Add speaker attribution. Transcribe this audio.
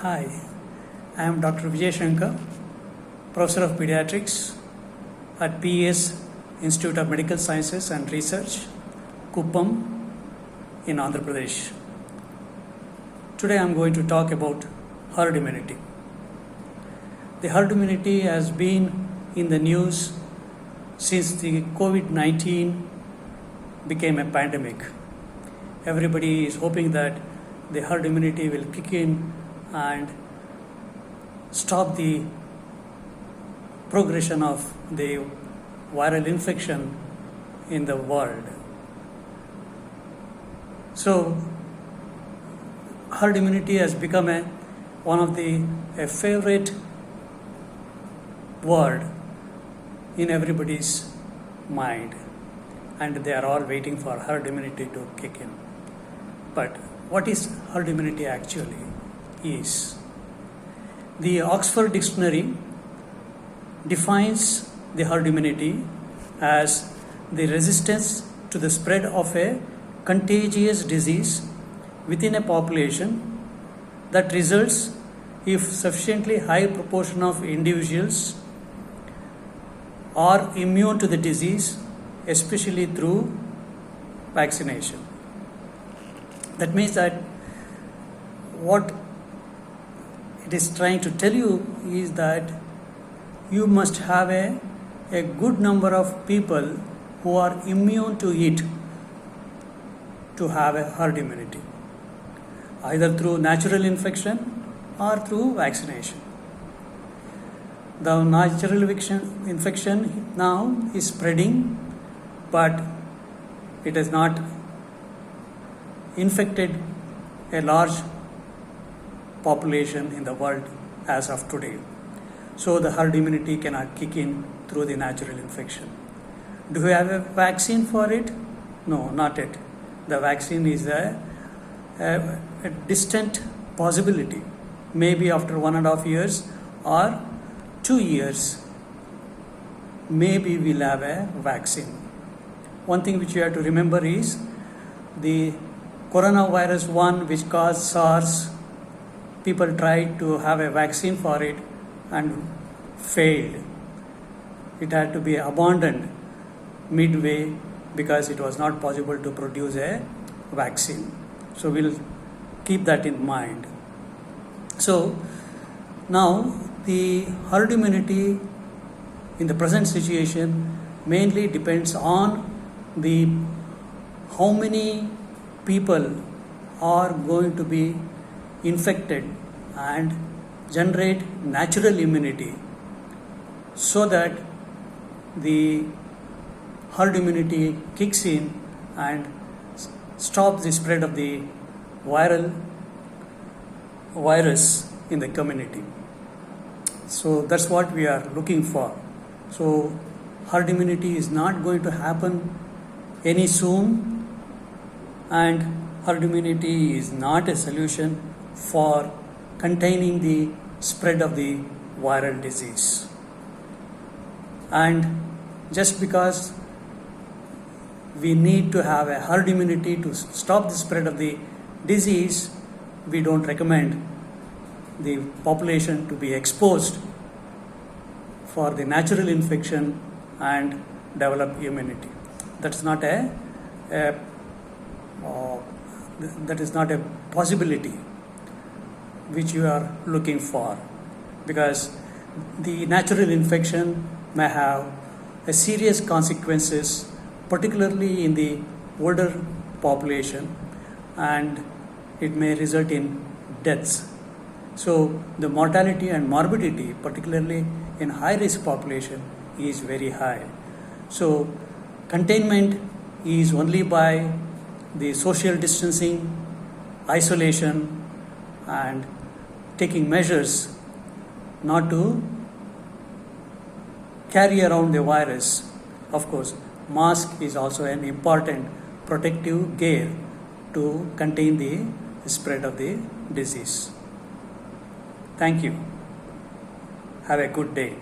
Speaker 1: Hi, I am Dr. Vijay Shankar, Professor of Pediatrics at PES Institute of Medical Sciences and Research, Kuppam in Andhra Pradesh. Today I am going to talk about herd immunity. The herd immunity has been in the news since the COVID-19 became a pandemic. Everybody is hoping that the herd immunity will kick in and stop the progression of the viral infection in the world. So, herd immunity has become one of a favorite word in everybody's mind, and they are all waiting for herd immunity to kick in. But what is herd immunity actually is? The Oxford Dictionary defines the herd immunity as the resistance to the spread of a contagious disease within a population that results if sufficiently high proportion of individuals are immune to the disease, especially through vaccination. That means that what it is trying to tell you is that you must have a good number of people who are immune to it to have a herd immunity, either through natural infection or through vaccination. The natural infection now is spreading, but it has not infected a large population in the world as of today. So the herd immunity cannot kick in through the natural infection. Do we have a vaccine for it? No, not yet. The vaccine is a distant possibility. Maybe after 1.5 years or 2 years, maybe we'll have a vaccine. One thing which you have to remember is the coronavirus 1, which caused SARS. People tried to have a vaccine for it and failed. It had to be abandoned midway because it was not possible to produce a vaccine. So we'll keep that in mind. So now the herd immunity in the present situation mainly depends on the how many people are going to be infected and generate natural immunity so that the herd immunity kicks in and stops the spread of the virus in the community. So that's what we are looking for. So herd immunity is not going to happen any soon, and herd immunity is not a solution for containing the spread of the viral disease. And just because we need to have a herd immunity to stop the spread of the disease, we don't recommend the population to be exposed for the natural infection and develop immunity. That's not that is not a possibility which you are looking for, because the natural infection may have a serious consequences, particularly in the older population, and it may result in deaths. So the mortality and morbidity, particularly in high risk population, is very high. So containment is only by the social distancing, isolation, and taking measures not to carry around the virus. Of course, mask is also an important protective gear to contain the spread of the disease. Thank you. Have a good day.